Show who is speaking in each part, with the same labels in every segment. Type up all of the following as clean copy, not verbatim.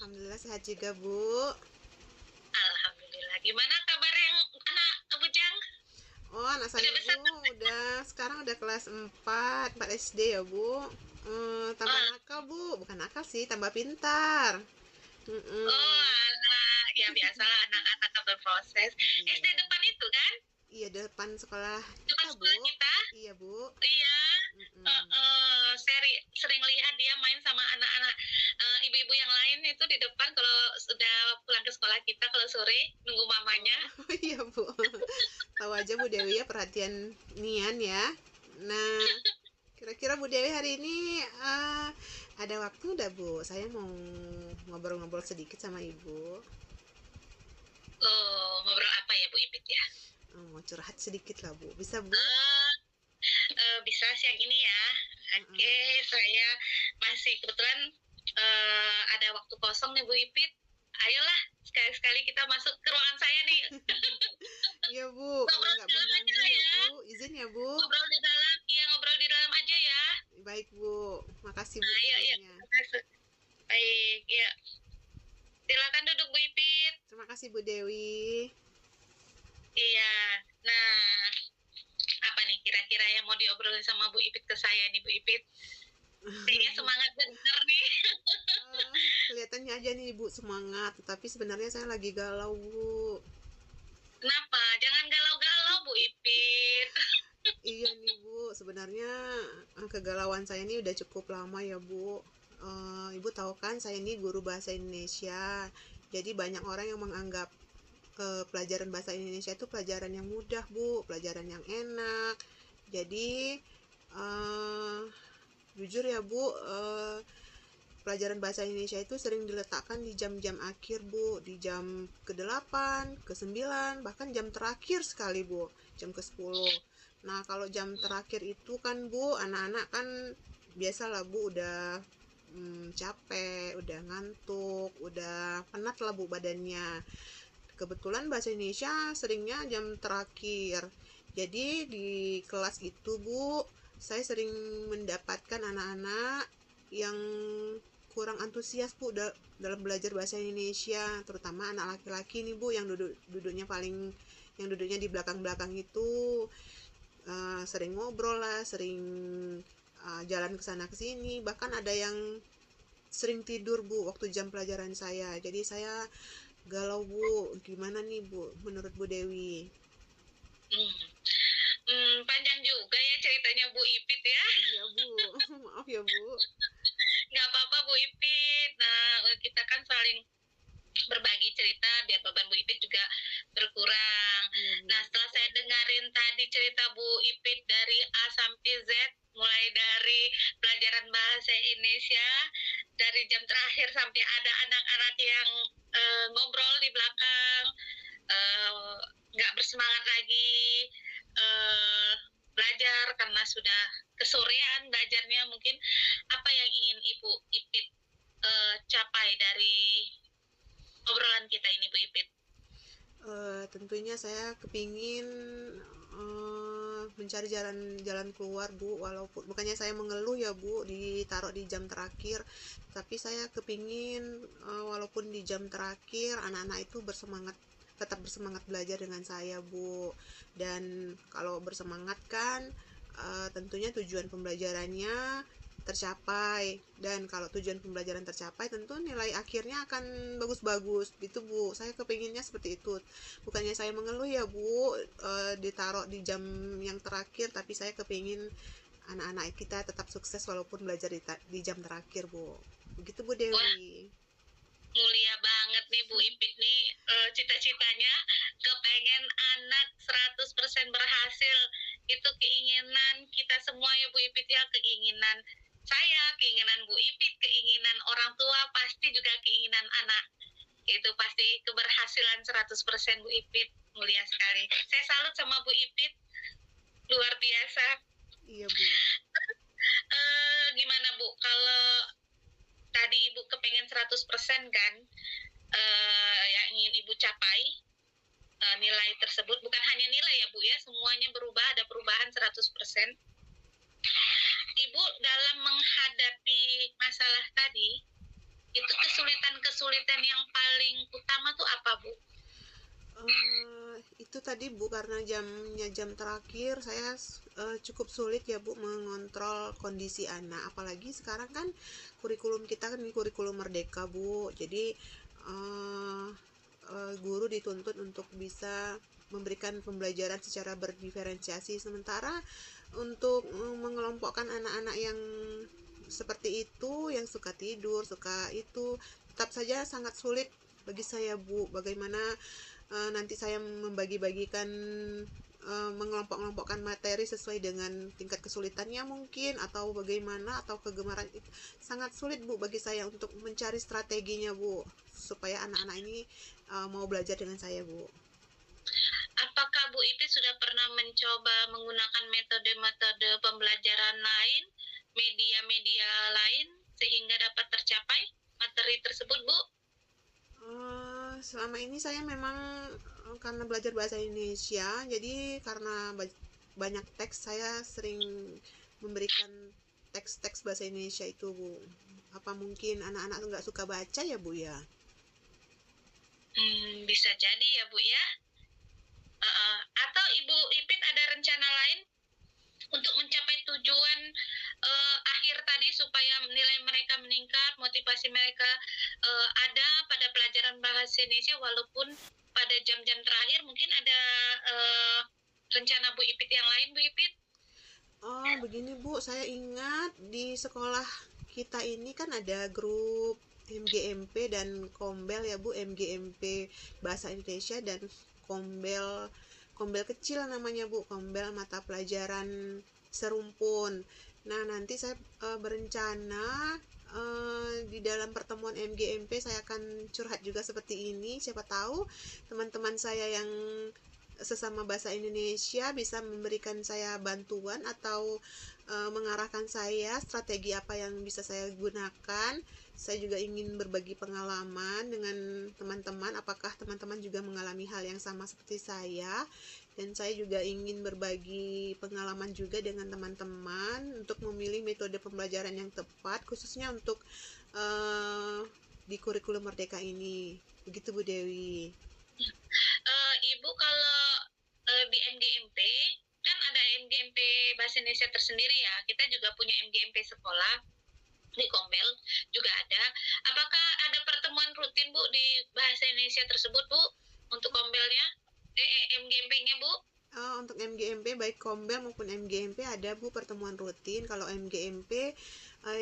Speaker 1: Alhamdulillah sehat juga, Bu.
Speaker 2: Alhamdulillah. Gimana kabar yang anak Abu Jang?
Speaker 1: Oh, anak saya,
Speaker 2: Udah besar?
Speaker 1: Bu, sekarang udah kelas 4 SD ya, Bu. Tambah
Speaker 2: Oh,
Speaker 1: nakal, Bu. Bukan nakal sih, tambah pintar.
Speaker 2: oh
Speaker 1: Mm-mm.
Speaker 2: alah. Ya biasalah anak-anak kan berproses. SD
Speaker 1: Iya.
Speaker 2: depan itu kan?
Speaker 1: Iya, depan sekolah
Speaker 2: Depan
Speaker 1: kita, Bu.
Speaker 2: sekolah kita?
Speaker 1: Iya, Bu.
Speaker 2: Iya.
Speaker 1: Mm-mm.
Speaker 2: Sering lihat dia main sama anak-anak ibu-ibu yang lain itu di depan kalau sudah pulang ke sekolah kita kalau sore nunggu mamanya.
Speaker 1: Oh, iya, Bu. Tahu aja Bu Dewi ya perhatian Nian ya. Nah, kira-kira Bu Dewi hari ini ada waktu udah Bu? Saya mau ngobrol-ngobrol sedikit sama Ibu.
Speaker 2: Oh, ngobrol apa ya Bu Ipit ya?
Speaker 1: Mau curhat sedikit lah Bu. Bisa Bu?
Speaker 2: Eh, bisa siang ini ya. Oke,
Speaker 1: Mm-mm.
Speaker 2: saya masih kebetulan ada waktu kosong nih Bu Ipit. Ayolah, sekali-sekali kita masuk ke ruangan saya nih.
Speaker 1: Iya Bu, kalau
Speaker 2: Ngobrol
Speaker 1: nggak
Speaker 2: di dalam
Speaker 1: mengganggu
Speaker 2: aja
Speaker 1: ya
Speaker 2: ya.
Speaker 1: Bu. Izin ya Bu.
Speaker 2: Ngobrol di dalam, iya ngobrol di dalam aja ya.
Speaker 1: Baik Bu. Makasih Bu
Speaker 2: Ayo, yuk.
Speaker 1: sebelumnya.
Speaker 2: Masuk. Baik, ya. Silakan duduk Bu Ipit.
Speaker 1: Terima kasih Bu Dewi.
Speaker 2: Iya. Nah, apa nih kira-kira yang mau diobrolin sama Bu Ipit ke saya nih Bu Ipit? Kayaknya semangat bener nih.
Speaker 1: Eh, Kelihatannya aja nih Bu semangat, tetapi sebenarnya saya lagi galau Bu.
Speaker 2: Kenapa? Jangan galau-galau Bu Ipit.
Speaker 1: Iya nih Bu, sebenarnya kegalauan saya ini udah cukup lama ya Bu. Ibu tahu kan saya ini guru bahasa Indonesia. Jadi banyak orang yang menganggap pelajaran bahasa Indonesia itu pelajaran yang mudah Bu, pelajaran yang enak. Jadi eh, jujur ya Bu, pelajaran bahasa Indonesia itu sering diletakkan di jam-jam akhir Bu, di jam ke-8, ke-9, bahkan jam terakhir sekali Bu, jam ke-10. Nah, kalau jam terakhir itu kan Bu, anak-anak kan biasalah Bu udah capek, udah ngantuk, udah penat lah Bu badannya. Kebetulan bahasa Indonesia seringnya jam terakhir. Jadi di kelas itu Bu, saya sering mendapatkan anak-anak yang kurang antusias Bu dalam belajar bahasa Indonesia, terutama anak laki-laki nih Bu yang duduknya di belakang-belakang itu sering ngobrol lah, sering jalan ke sana ke sini, bahkan ada yang sering tidur Bu waktu jam pelajaran saya. Jadi saya galau Bu, gimana nih Bu menurut Bu Dewi?
Speaker 2: Hmm. Panjang juga ya ceritanya Bu Ipit ya.
Speaker 1: Iya Bu, maaf ya Bu.
Speaker 2: Nggak apa-apa Bu Ipit. Nah, kita kan saling berbagi cerita biar beban Bu Ipit juga berkurang.
Speaker 1: Iya Bu.
Speaker 2: Nah, setelah saya dengerin tadi cerita Bu Ipit dari A sampai Z, mulai dari pelajaran bahasa Indonesia, dari jam terakhir sampai ada anak-anak yang ngobrol di belakang, nggak bersemangat lagi belajar karena sudah kesorean belajarnya. Mungkin apa yang ingin Ibu Ipit capai dari obrolan kita ini Bu Ipit?
Speaker 1: Tentunya saya kepingin mencari jalan keluar Bu, walaupun bukannya saya mengeluh ya Bu ditaruh di jam terakhir, tapi saya kepingin walaupun di jam terakhir anak-anak itu tetap bersemangat belajar dengan saya Bu. Dan kalau bersemangat kan tentunya tujuan pembelajarannya tercapai, dan kalau tujuan pembelajaran tercapai tentu nilai akhirnya akan bagus-bagus gitu Bu. Saya kepinginnya seperti itu, bukannya saya mengeluh ya Bu ditaruh di jam yang terakhir, tapi saya kepingin anak-anak kita tetap sukses walaupun belajar di jam terakhir Bu. Begitu Bu
Speaker 2: Wah,
Speaker 1: Dewi.
Speaker 2: mulia banget nih Bu Ipit nih, cita-citanya kepengen anak 100% berhasil. Itu keinginan kita semua ya Bu Ipit ya, keinginan saya, keinginan Bu Ipit, keinginan orang tua, pasti juga keinginan anak. Itu pasti keberhasilan 100% Bu Ipit, mulia sekali. Saya salut sama Bu Ipit, luar biasa.
Speaker 1: Iya Bu.
Speaker 2: Gimana Bu, kalau tadi Ibu kepengen 100% kan, yang ingin Ibu capai, nilai tersebut, bukan hanya nilai ya Bu ya, semuanya berubah, ada perubahan 100%. Ibu dalam menghadapi masalah tadi, itu kesulitan-kesulitan kesulitan yang paling utama tuh apa, Bu?
Speaker 1: Itu tadi Bu, karena jam terakhir saya cukup sulit ya Bu mengontrol kondisi anak, apalagi sekarang kan kurikulum kita kan ini kurikulum merdeka Bu, jadi uh, guru dituntut untuk bisa memberikan pembelajaran secara berdiferensiasi, sementara untuk mengelompokkan anak-anak yang seperti itu, yang suka tidur, suka itu, tetap saja sangat sulit bagi saya Bu. Bagaimana nanti saya membagi-bagikan, mengelompok-kelompokkan materi sesuai dengan tingkat kesulitannya mungkin, atau bagaimana, atau kegemaran itu sangat sulit Bu bagi saya untuk mencari strateginya Bu, supaya anak-anak ini mau belajar dengan saya Bu.
Speaker 2: Apakah Bu Ipi sudah pernah mencoba menggunakan metode-metode pembelajaran lain, media-media lain, sehingga dapat tercapai materi tersebut, Bu?
Speaker 1: Selama ini saya memang karena belajar bahasa Indonesia, jadi karena banyak teks, saya sering memberikan teks-teks bahasa Indonesia itu Bu. Apa mungkin anak-anak nggak suka baca ya Bu ya?
Speaker 2: Bisa jadi ya Bu ya. Atau Ibu Ipit ada rencana lain untuk mencapai tujuan akhir tadi, supaya nilai mereka meningkat, motivasi mereka ada pada pelajaran bahasa Indonesia, walaupun pada jam-jam terakhir mungkin ada rencana Bu Ipit yang lain, Bu Ipit?
Speaker 1: Oh begini Bu, saya ingat di sekolah kita ini kan ada grup MGMP dan Kombel ya Bu, MGMP Bahasa Indonesia dan Kombel Kombel kecil namanya Bu, Kombel mata pelajaran serumpun. Nah nanti saya berencana di dalam pertemuan MGMP saya akan curhat juga seperti ini, siapa tahu teman-teman saya yang sesama bahasa Indonesia bisa memberikan saya bantuan atau mengarahkan saya strategi apa yang bisa saya gunakan. Saya juga ingin berbagi pengalaman dengan teman-teman, apakah teman-teman juga mengalami hal yang sama seperti saya, dan saya juga ingin berbagi pengalaman juga dengan teman-teman untuk memilih metode pembelajaran yang tepat, khususnya untuk di kurikulum merdeka ini. Begitu Bu Dewi.
Speaker 2: Ibu kalau di MGMP kan ada MGMP Bahasa Indonesia tersendiri ya. Kita juga punya MGMP sekolah di Kombel juga ada. Apakah ada pertemuan rutin Bu di Bahasa Indonesia tersebut Bu untuk Kombelnya? MGMP-nya Bu?
Speaker 1: Untuk MGMP baik Kombel maupun MGMP ada Bu pertemuan rutin. Kalau MGMP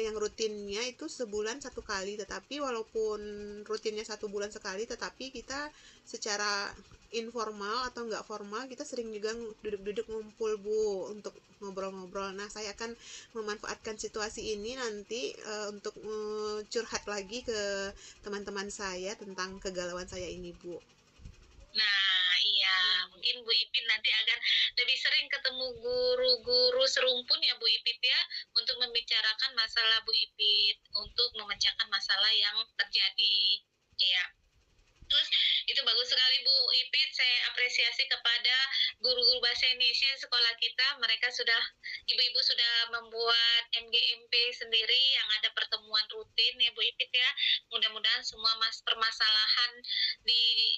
Speaker 1: yang rutinnya itu sebulan satu kali, tetapi walaupun rutinnya 1 bulan sekali, tetapi kita secara informal atau nggak formal kita sering juga duduk-duduk ngumpul Bu untuk ngobrol-ngobrol. Nah saya akan memanfaatkan situasi ini nanti untuk curhat lagi ke teman-teman saya tentang kegalauan saya ini Bu.
Speaker 2: Nah, iya, mungkin Bu Ipit nanti akan lebih sering ketemu guru-guru serumpun ya Bu Ipit ya, untuk membicarakan masalah Bu Ipit, untuk memecahkan masalah yang terjadi. Iya. Terus itu bagus sekali Bu Ipit, saya apresiasi kepada guru-guru bahasa Indonesia di sekolah kita. Mereka sudah, ibu-ibu sudah membuat MGMP sendiri yang ada pertemuan rutin ya Bu Ipit ya. Mudah-mudahan semua permasalahan di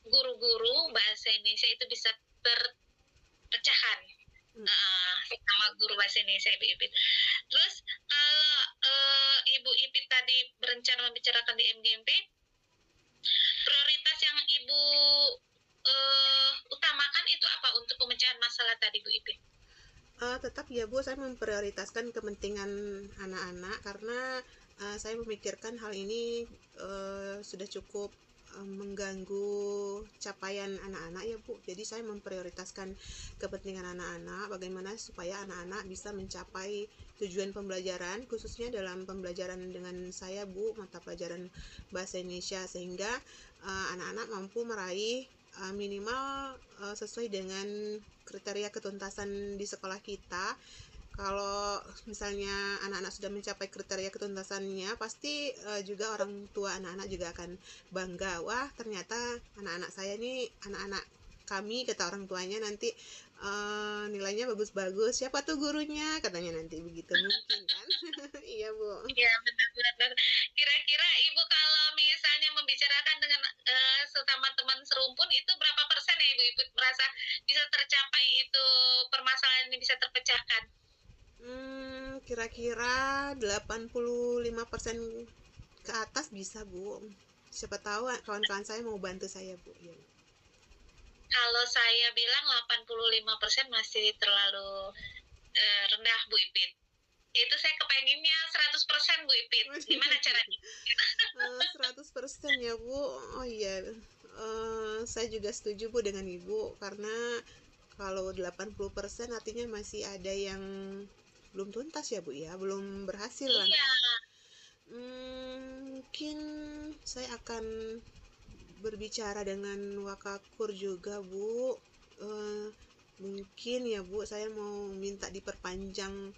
Speaker 2: guru-guru bahasa Indonesia itu bisa terpecahkan sama guru bahasa Indonesia Ibu Ipit. Terus kalau Ibu Ipit tadi berencana membicarakan di MGMP, prioritas yang Ibu utamakan itu apa untuk pemecahan masalah tadi Bu Ipit?
Speaker 1: Tetap ya Bu, saya memprioritaskan kepentingan anak-anak karena saya memikirkan hal ini sudah cukup mengganggu capaian anak-anak ya Bu. Jadi saya memprioritaskan kepentingan anak-anak, bagaimana supaya anak-anak bisa mencapai tujuan pembelajaran, khususnya dalam pembelajaran dengan saya Bu, mata pelajaran bahasa Indonesia, sehingga anak-anak mampu meraih minimal sesuai dengan kriteria ketuntasan di sekolah kita. Kalau misalnya anak-anak sudah mencapai kriteria ketuntasannya, pasti juga orang tua anak-anak juga akan bangga. Wah, ternyata anak-anak saya nih, anak-anak kami, kata orang tuanya nanti nilainya bagus-bagus. Siapa tuh gurunya? Katanya nanti begitu mungkin kan. Iya Bu.
Speaker 2: Iya benar-benar. Kira-kira Ibu kalau bicarakan dengan sesama teman serumpun itu berapa persen ya Ibu Ipit merasa bisa tercapai itu permasalahan ini bisa terpecahkan?
Speaker 1: Kira-kira 85% ke atas bisa, Bu. Siapa tahu kawan-kawan saya mau bantu saya, Bu. Ya.
Speaker 2: Kalau saya bilang 85% masih terlalu rendah Bu Ipit. Itu saya kepenginnya 100% Bu Ipit. Gimana caranya?
Speaker 1: 100% ya, Bu. Oh iya. Saya juga setuju, Bu, dengan Ibu karena kalau 80% artinya masih ada yang belum tuntas ya, Bu ya. Belum berhasil lah.
Speaker 2: Iya.
Speaker 1: Mungkin saya akan berbicara dengan Wakakur juga, Bu. Mungkin ya, Bu, saya mau minta diperpanjang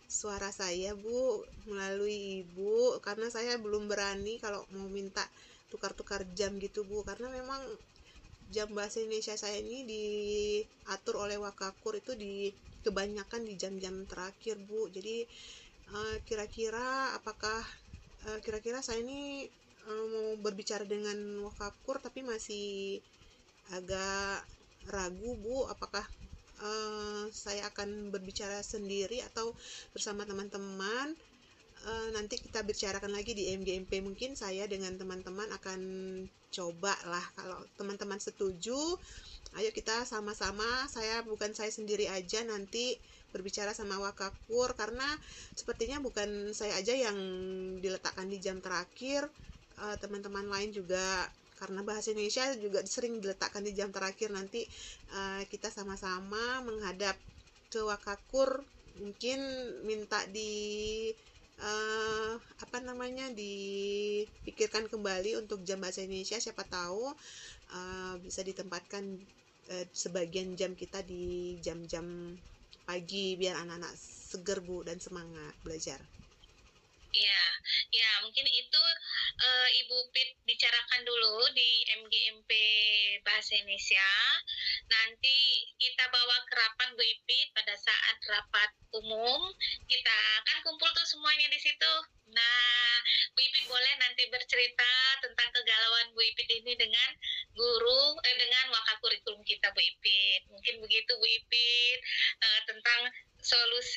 Speaker 1: suara saya, Bu, melalui Ibu, karena saya belum berani kalau mau minta tukar-tukar jam gitu, Bu, karena memang jam bahasa Indonesia saya ini diatur oleh Wakakur itu di kebanyakan di jam-jam terakhir, Bu. Jadi kira-kira apakah kira-kira saya ini mau berbicara dengan Wakakur tapi masih agak ragu, Bu, apakah saya akan berbicara sendiri atau bersama teman-teman. Nanti kita bicarakan lagi di MGMP. Mungkin saya dengan teman-teman akan coba lah. Kalau teman-teman setuju, ayo kita sama-sama, saya sendiri aja nanti berbicara sama Wakakur, karena sepertinya bukan saya aja yang diletakkan di jam terakhir, teman-teman lain juga, karena bahasa Indonesia juga sering diletakkan di jam terakhir. Nanti kita sama-sama menghadap ke Wakakur, mungkin minta dipikirkan kembali untuk jam bahasa Indonesia. Siapa tahu bisa ditempatkan sebagian jam kita di jam-jam pagi biar anak-anak seger, Bu, dan semangat belajar.
Speaker 2: Ya, ya mungkin itu Ibu Pit bicarakan dulu di MGMP Bahasa Indonesia. Nanti kita bawa ke rapat Bu Ipit pada saat rapat umum. Kita kan kumpul tuh semuanya di situ. Nah, Bu Ipit boleh nanti bercerita tentang kegalauan Bu Ipit ini dengan dengan wakakurikulum kita Bu Ipit. Mungkin begitu Bu Ipit tentang solusi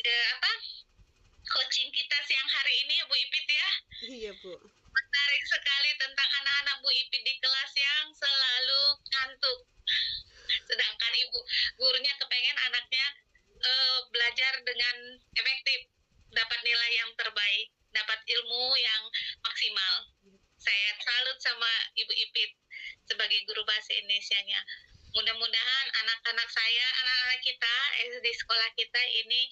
Speaker 2: coaching kita siang hari ini ya Bu Ipit ya.
Speaker 1: Iya, Bu.
Speaker 2: Menarik sekali tentang anak-anak Bu Ipit di kelas yang selalu ngantuk. Sedangkan ibu gurunya kepengen anaknya belajar dengan efektif, dapat nilai yang terbaik, dapat ilmu yang maksimal. Saya salut sama Ibu Ipit sebagai guru bahasa Indonesianya. Mudah-mudahan anak-anak saya, anak-anak kita di sekolah kita ini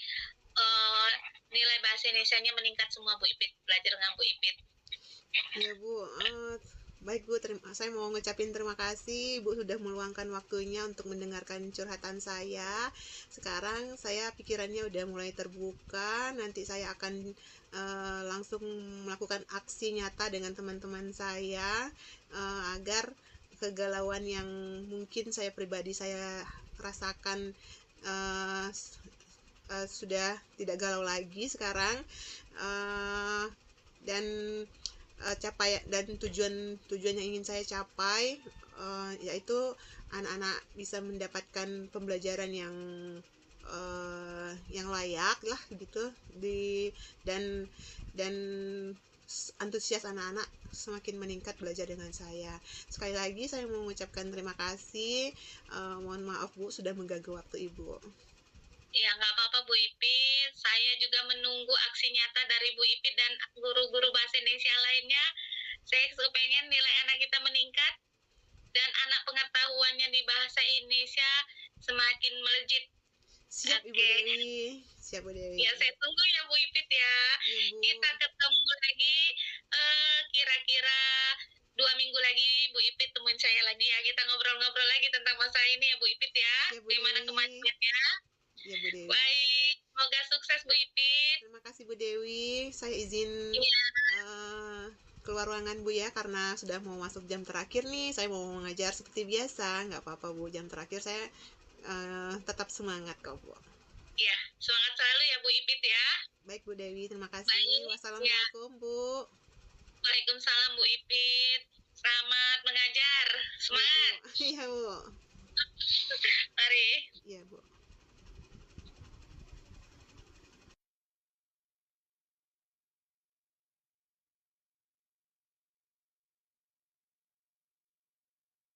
Speaker 2: nilai bahasa Indonesianya meningkat semua Bu Ipit, belajar dengan Bu Ipit.
Speaker 1: Iya, Bu. Baik, Bu, saya mau ngucapin terima kasih Bu sudah meluangkan waktunya untuk mendengarkan curhatan saya. Sekarang saya pikirannya udah mulai terbuka. Nanti saya akan langsung melakukan aksi nyata dengan teman-teman saya agar kegalauan yang mungkin saya pribadi saya rasakan sudah tidak galau lagi sekarang, dan tujuan yang ingin saya capai, yaitu anak-anak bisa mendapatkan pembelajaran yang layak lah gitu, dan antusias anak-anak semakin meningkat belajar dengan saya. Sekali lagi saya mau mengucapkan terima kasih. Mohon maaf Bu sudah mengganggu waktu Ibu.
Speaker 2: Ya nggak apa-apa Bu Ipit, saya juga menunggu aksi nyata dari Bu Ipit dan guru-guru bahasa Indonesia lainnya. Saya kepengen nilai anak kita meningkat dan anak pengetahuannya di bahasa Indonesia semakin melejit.
Speaker 1: Siap Ibu Dewi. Siap Bu Dewi.
Speaker 2: Ya saya tunggu ya Bu Ipit ya.
Speaker 1: Ya, Bu.
Speaker 2: Kita ketemu lagi kira-kira 2 minggu lagi Bu Ipit temuin saya lagi ya. Kita ngobrol-ngobrol lagi tentang masa ini ya Bu Ipit ya.
Speaker 1: Ya, Bu
Speaker 2: Gimana
Speaker 1: Dewi.
Speaker 2: kemajuannya?
Speaker 1: Ya, Bu Dewi.
Speaker 2: Baik, semoga sukses Bu Ipit.
Speaker 1: Terima kasih Bu Dewi. Saya izin keluar ruangan Bu ya, karena sudah mau masuk jam terakhir nih. Saya mau mengajar seperti biasa. Nggak apa-apa Bu, jam terakhir saya tetap semangat kok Bu.
Speaker 2: Ya, semangat selalu ya Bu Ipit ya.
Speaker 1: Baik Bu Dewi, terima kasih.
Speaker 2: Baik,
Speaker 1: Wassalamualaikum ya. Bu.
Speaker 2: Waalaikumsalam Bu Ipit. Selamat mengajar.
Speaker 1: Iya,
Speaker 2: Semangat.
Speaker 1: Bu. Iya, Bu.
Speaker 2: Mari.
Speaker 1: Iya, Bu.